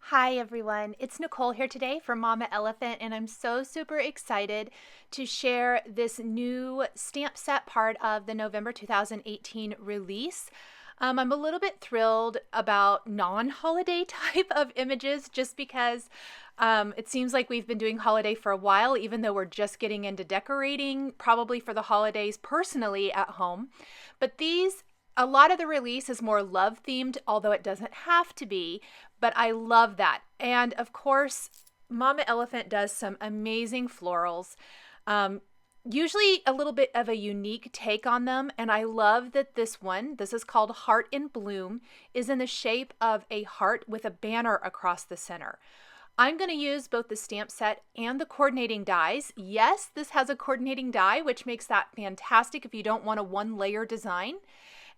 Hi everyone, it's Nicole here today for Mama Elephant, and I'm so super excited to share this new stamp set part of the November 2018 release. I'm a little bit thrilled about non-holiday type of images just because it seems like we've been doing holiday for a while, even though we're just getting into decorating, probably for the holidays personally at home. But a lot of the release is more love themed, although it doesn't have to be, but I love that. And of course, Mama Elephant does some amazing florals. Usually a little bit of a unique take on them, and I love that this is called Heart in Bloom, is in the shape of a heart with a banner across the center. I'm going to use both the stamp set and the coordinating dies. Yes, this has a coordinating die, which makes that fantastic if you don't want a one-layer design.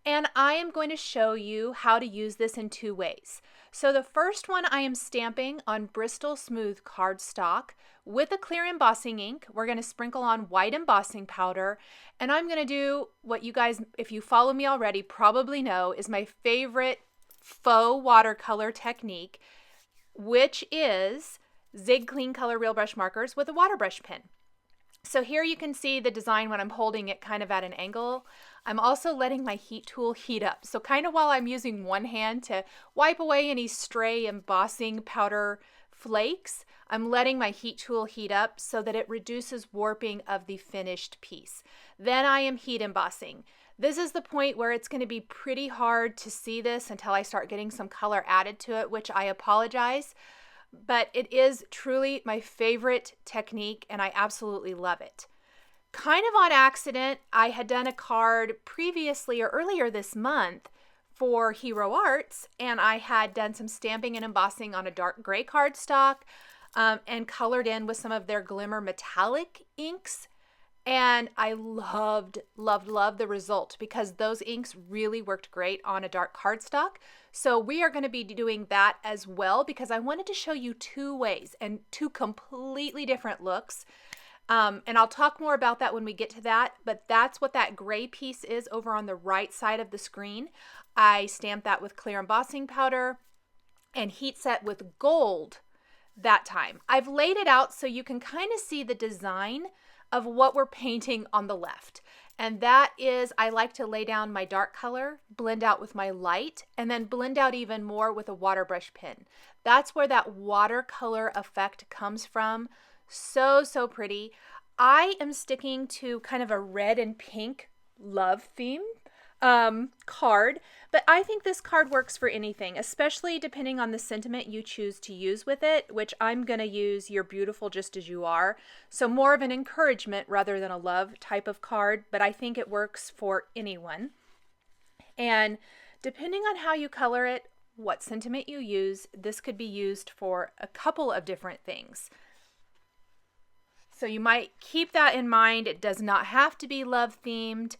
And I am going to show you how to use this in two ways. So the first one, I am stamping on Bristol Smooth cardstock with a clear embossing ink. We're going to sprinkle on white embossing powder, and I'm going to do what you guys, if you follow me already, probably know is my favorite faux watercolor technique, which is Zig Clean Color Real Brush markers with a water brush pen. So here you can see the design when I'm holding it kind of at an angle. I'm also letting my heat tool heat up. So kind of while I'm using one hand to wipe away any stray embossing powder flakes, I'm letting my heat tool heat up so that it reduces warping of the finished piece. Then I am heat embossing. This is the point where it's going to be pretty hard to see this until I start getting some color added to it, which I apologize. But it is truly my favorite technique, and I absolutely love it. Kind of on accident, I had done a card previously or earlier this month for Hero Arts, and I had done some stamping and embossing on a dark gray cardstock and colored in with some of their Glimmer metallic inks. And I loved the result because those inks really worked great on a dark cardstock. So we are going to be doing that as well because I wanted to show you two ways and two completely different looks. And I'll talk more about that when we get to that, but that's what that gray piece is over on the right side of the screen. I stamped that with clear embossing powder and heat set with gold that time. I've laid it out so you can kind of see the design of what we're painting on the left. And that is, I like to lay down my dark color, blend out with my light, and then blend out even more with a water brush pen. That's where that watercolor effect comes from. So, so pretty. I am sticking to kind of a red and pink love theme card, but I think this card works for anything, especially depending on the sentiment you choose to use with it, which I'm going to use You're Beautiful Just As You Are. So more of an encouragement rather than a love type of card, but I think it works for anyone. And depending on how you color it, what sentiment you use, this could be used for a couple of different things. So you might keep that in mind. It does not have to be love themed.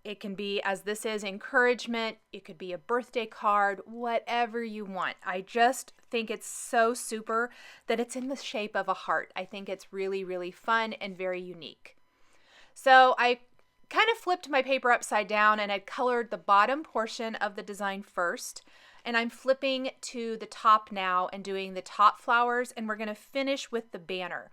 It can be, as this is, encouragement. It could be a birthday card, whatever you want. I just think it's so super that it's in the shape of a heart. I think it's really, really fun and very unique. So I kind of flipped my paper upside down and I colored the bottom portion of the design first. And I'm flipping to the top now and doing the top flowers, and we're going to finish with the banner.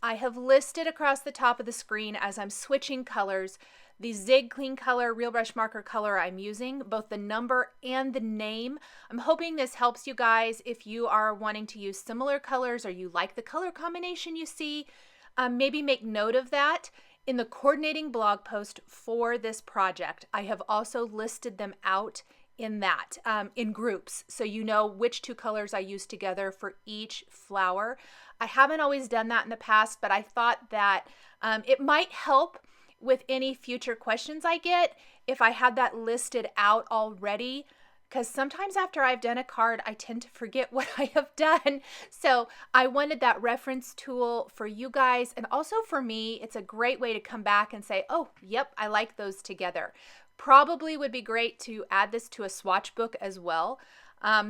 I have listed across the top of the screen as I'm switching colors the Zig Clean Color Real Brush Marker color I'm using, both the number and the name. I'm hoping this helps you guys if you are wanting to use similar colors or you like the color combination you see. Maybe make note of that. In the coordinating blog post for this project, I have also listed them out in that, in groups, so you know which two colors I use together for each flower. I haven't always done that in the past, but I thought that it might help with any future questions I get if I had that listed out already, because sometimes after I've done a card, I tend to forget what I have done. So I wanted that reference tool for you guys, and also for me. It's a great way to come back and say, oh, yep, I like those together. Probably would be great to add this to a swatch book as well.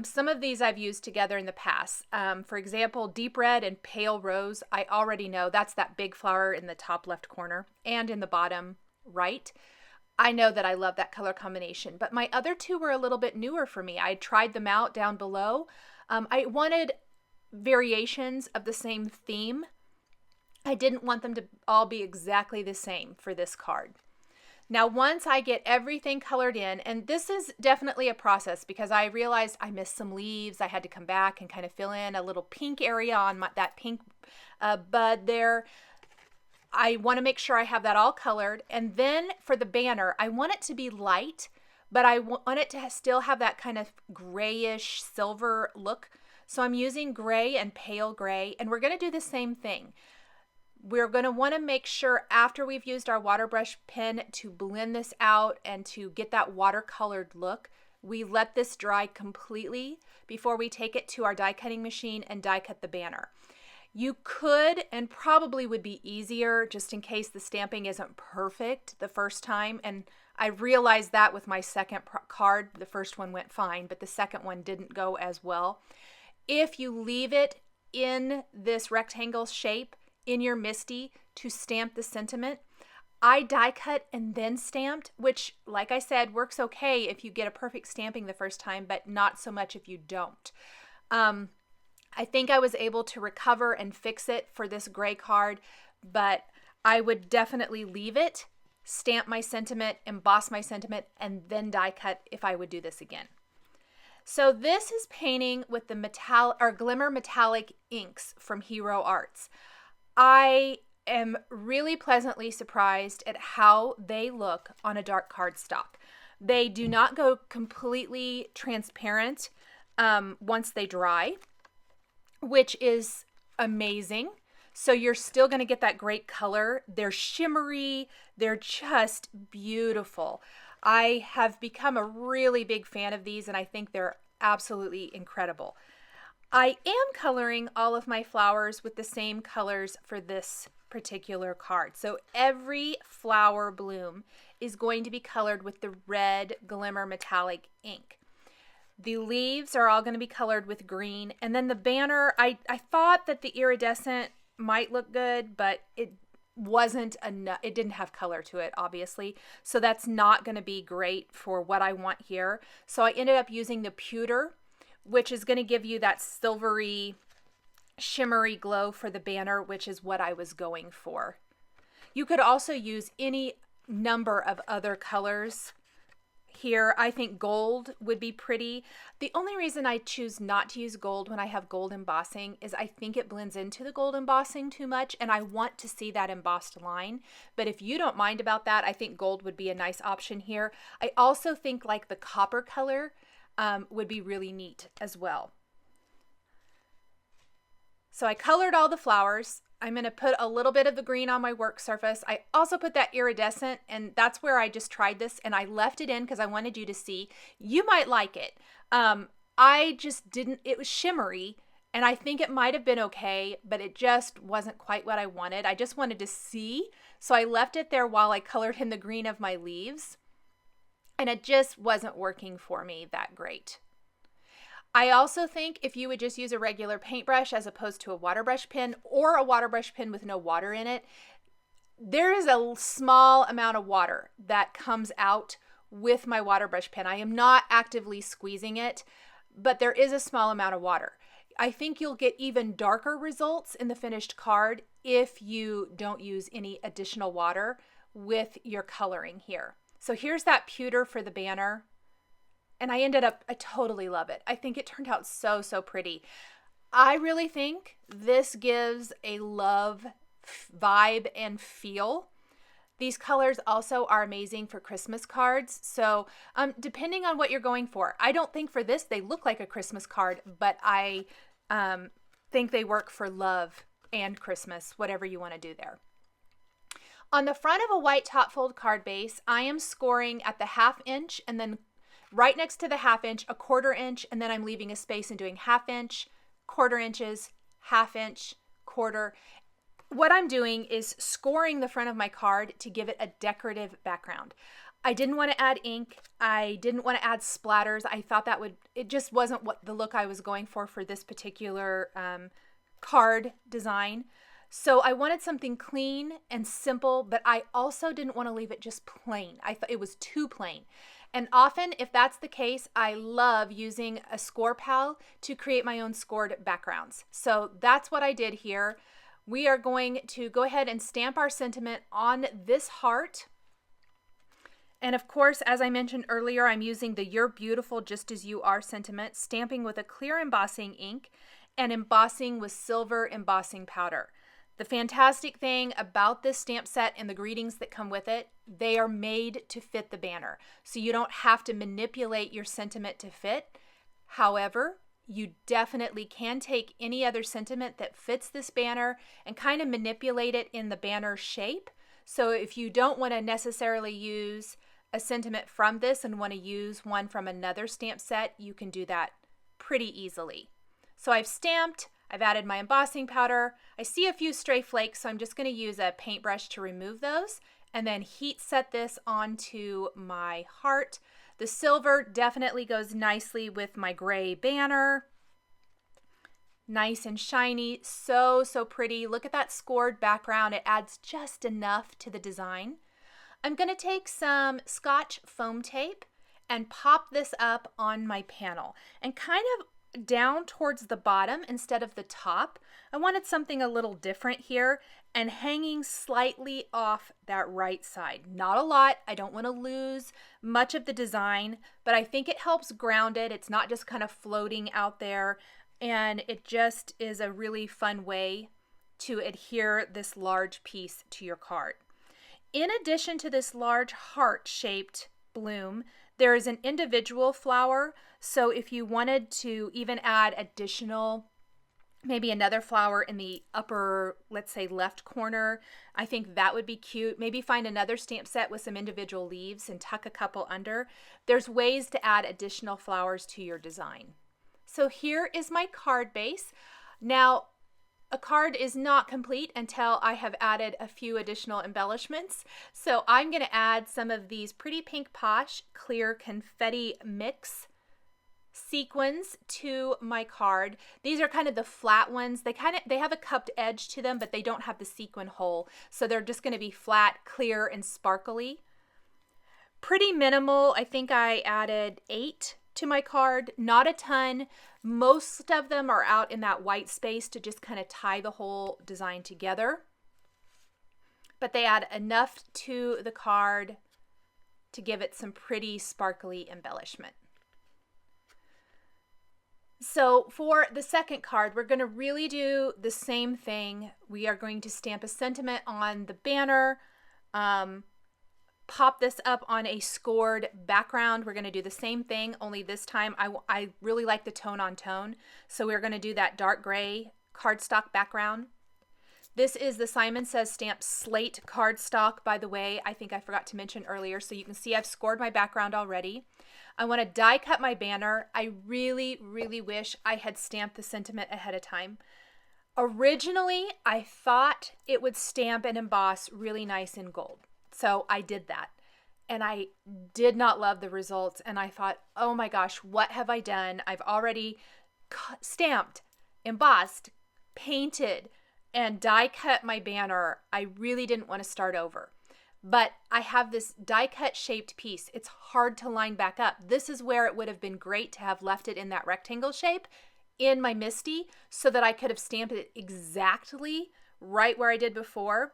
Some of these I've used together in the past. For example, deep red and pale rose, I already know that's that big flower in the top left corner and in the bottom right. I know that I love that color combination, but my other two were a little bit newer for me. I tried them out down below. I wanted variations of the same theme. I didn't want them to all be exactly the same for this card. Now, once I get everything colored in, and this is definitely a process because I realized I missed some leaves. I had to come back and kind of fill in a little pink area on that pink bud there. I want to make sure I have that all colored. And then for the banner, I want it to be light, but I want it to still have that kind of grayish silver look. So I'm using gray and pale gray, and we're going to do the same thing. We're going to want to make sure after we've used our water brush pen to blend this out and to get that watercolored look, we let this dry completely before we take it to our die cutting machine and die cut the banner. You could, and probably would be easier just in case the stamping isn't perfect the first time, and I realized that with my second card. The first one went fine, but the second one didn't go as well. If you leave it in this rectangle shape in your MISTI to stamp the sentiment, I die cut and then stamped, which, like I said, works okay if you get a perfect stamping the first time, but not so much if you don't. I think I was able to recover and fix it for this gray card, but I would definitely leave it, stamp my sentiment, emboss my sentiment, and then die cut if I would do this again. So this is painting with the Glimmer metallic inks from Hero Arts. I am really pleasantly surprised at how they look on a dark cardstock. They do not go completely transparent once they dry, which is amazing. So you're still going to get that great color. They're shimmery. They're just beautiful. I have become a really big fan of these, and I think they're absolutely incredible. I am coloring all of my flowers with the same colors for this particular card. So every flower bloom is going to be colored with the red Glimmer metallic ink. The leaves are all going to be colored with green. And then the banner, I thought that the iridescent might look good, but it wasn't enough. It didn't have color to it, obviously. So that's not going to be great for what I want here. So I ended up using the PEWTER, which is going to give you that silvery, shimmery glow for the banner, which is what I was going for. You could also use any number of other colors here. I think gold would be pretty. The only reason I choose not to use gold when I have gold embossing is I think it blends into the gold embossing too much, and I want to see that embossed line. But if you don't mind about that, I think gold would be a nice option here. I also think like the copper color would be really neat as well. So I colored all the flowers. I'm going to put a little bit of the green on my work surface. I also put that iridescent, and that's where I just tried this, and I left it in because I wanted you to see. You might like it. I just didn't. It was shimmery, and I think it might have been okay, but it just wasn't quite what I wanted. I just wanted to see, so I left it there while I colored in the green of my leaves. And it just wasn't working for me that great. I also think if you would just use a regular paintbrush as opposed to a water brush pen, or a water brush pen with no water in it, there is a small amount of water that comes out with my water brush pen. I am not actively squeezing it, but there is a small amount of water. I think you'll get even darker results in the finished card if you don't use any additional water with your coloring here. So here's that pewter for the banner. And I totally love it. I think it turned out so, so pretty. I really think this gives a love vibe and feel. These colors also are amazing for Christmas cards. So depending on what you're going for, I don't think for this they look like a Christmas card, but I think they work for love and Christmas, whatever you want to do there. On the front of a white top fold card base, I am scoring at the 1/2 inch, and then right next to the 1/2 inch, a 1/4 inch, and then I'm leaving a space and doing 1/2 inch, 1/4 inches, 1/2 inch, 1/4. What I'm doing is scoring the front of my card to give it a decorative background. I didn't want to add ink. I didn't want to add splatters. I thought it just wasn't what the look I was going for this particular card design. So I wanted something clean and simple, but I also didn't want to leave it just plain. I thought it was too plain. And often, if that's the case, I love using a Spohr pal to create my own scored backgrounds. So that's what I did here. We are going to go ahead and stamp our sentiment on this heart. And of course, as I mentioned earlier, I'm using the You're Beautiful Just As You Are sentiment, stamping with a clear embossing ink and embossing with silver embossing powder. The fantastic thing about this stamp set and the greetings that come with it, they are made to fit the banner. So you don't have to manipulate your sentiment to fit. However, you definitely can take any other sentiment that fits this banner and kind of manipulate it in the banner shape. So if you don't want to necessarily use a sentiment from this and want to use one from another stamp set, you can do that pretty easily. So I've stamped, I've added my embossing powder. I see a few stray flakes, so I'm just going to use a paintbrush to remove those and then heat set this onto my heart. The silver definitely goes nicely with my gray banner. Nice and shiny, so pretty. Look at that scored background. It adds just enough to the design. I'm going to take some Scotch foam tape and pop this up on my panel and kind of down towards the bottom instead of the top. I wanted something a little different here and hanging slightly off that right side. Not a lot. I don't want to lose much of the design, but I think it helps ground it. It's not just kind of floating out there, and it just is a really fun way to adhere this large piece to your card. In addition to this large heart-shaped bloom, there is an individual flower. So if you wanted to even add additional, maybe another flower in the upper, let's say left corner, I think that would be cute. Maybe find another stamp set with some individual leaves and tuck a couple under. There's ways to add additional flowers to your design. So here is my card base. Now, a card is not complete until I have added a few additional embellishments. So I'm going to add some of these Pretty Pink Posh clear confetti mix sequins to my card. These are kind of the flat ones. They have a cupped edge to them, but they don't have the sequin hole. So they're just going to be flat, clear, and sparkly. Pretty minimal. I think I added 8 to my card, not a ton. Most of them are out in that white space to just kind of tie the whole design together. But they add enough to the card to give it some pretty sparkly embellishment. So for the second card, we're going to really do the same thing. We are going to stamp a sentiment on the banner, pop this up on a scored background. We're going to do the same thing, only this time I really like the tone on tone. So we're going to do that dark gray cardstock background. This is the Simon Says Stamp SLATE cardstock, by the way. I think I forgot to mention earlier. So you can see I've scored my background already. I want to die cut my banner. I really wish I had stamped the sentiment ahead of time. Originally, I thought it would stamp and emboss really nice in gold. So I did that, and I did not love the results, and I thought, oh my gosh, what have I done? I've already stamped, embossed, painted, and die cut my banner. I really didn't want to start over, but I have this die cut shaped piece. It's hard to line back up. This is where it would have been great to have left it in that rectangle shape in my MISTI so that I could have stamped it exactly right where I did before.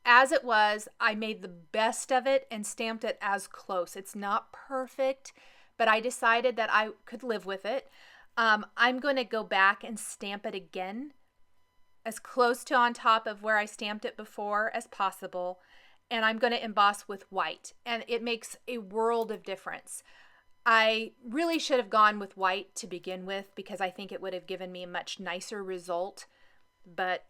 As it was, I made the best of it and stamped it as close. It's not perfect, but I decided that I could live with it. I'm going to go back and stamp it again as close to on top of where I stamped it before as possible. And I'm going to emboss with white, and it makes a world of difference. I really should have gone with white to begin with because I think it would have given me a much nicer result, but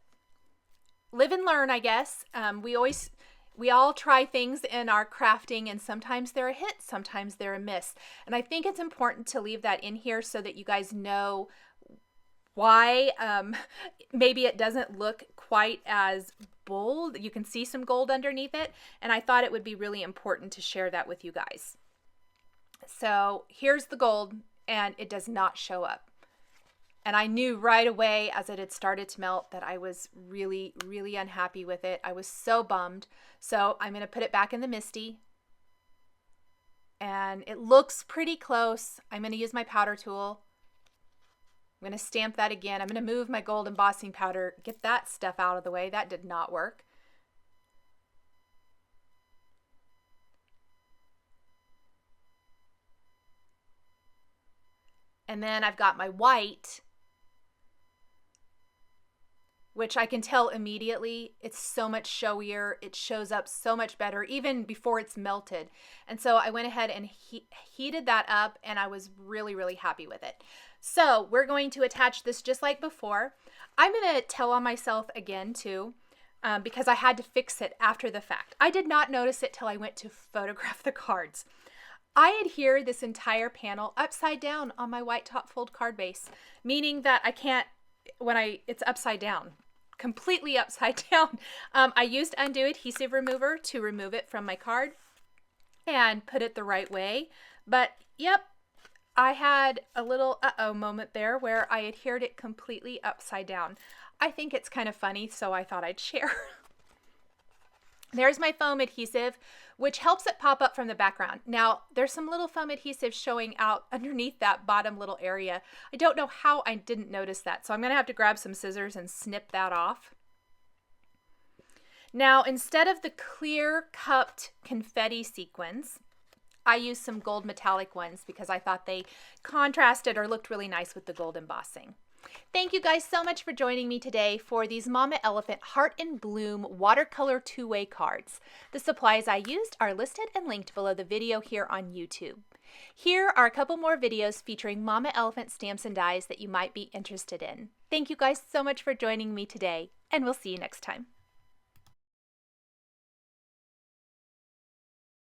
live and learn, I guess. We all try things in our crafting, and sometimes they're a hit, sometimes they're a miss. And I think it's important to leave that in here so that you guys know why maybe it doesn't look quite as bold. You can see some gold underneath it, and I thought it would be really important to share that with you guys. So here's the gold, and it does not show up. And I knew right away as it had started to melt that I was really unhappy with it. I was so bummed. So I'm going to put it back in the MISTI and it looks pretty close. I'm going to use my powder tool. I'm going to stamp that again. I'm going to move my gold embossing powder, get that stuff out of the way. That did not work. And then I've got my white, which I can tell immediately. It's so much showier. It shows up so much better even before it's melted. And so I went ahead and heated that up, and I was really, really happy with it. So we're going to attach this just like before. I'm going to tell on myself again too, because I had to fix it after the fact. I did not notice it till I went to photograph the cards. I adhere this entire panel upside down on my white top fold card base, meaning that I can't, it's upside down, completely upside down. I used undo adhesive remover to remove it from my card and put it the right way. But yep, I had a little uh-oh moment there where I adhered it completely upside down. I think it's kind of funny, so I thought I'd share. There's my foam adhesive, which helps it pop up from the background. Now, there's some little foam adhesive showing out underneath that bottom little area. I don't know how I didn't notice that, so I'm going to have to grab some scissors and snip that off. Now, instead of the clear cupped confetti sequins, I used some gold metallic ones because I thought they contrasted or looked really nice with the gold embossing. Thank you guys so much for joining me today for these Mama Elephant Heart and Bloom watercolor two-way cards. The supplies I used are listed and linked below the video here on YouTube. Here are a couple more videos featuring Mama Elephant stamps and dies that you might be interested in. Thank you guys so much for joining me today, and we'll see you next time.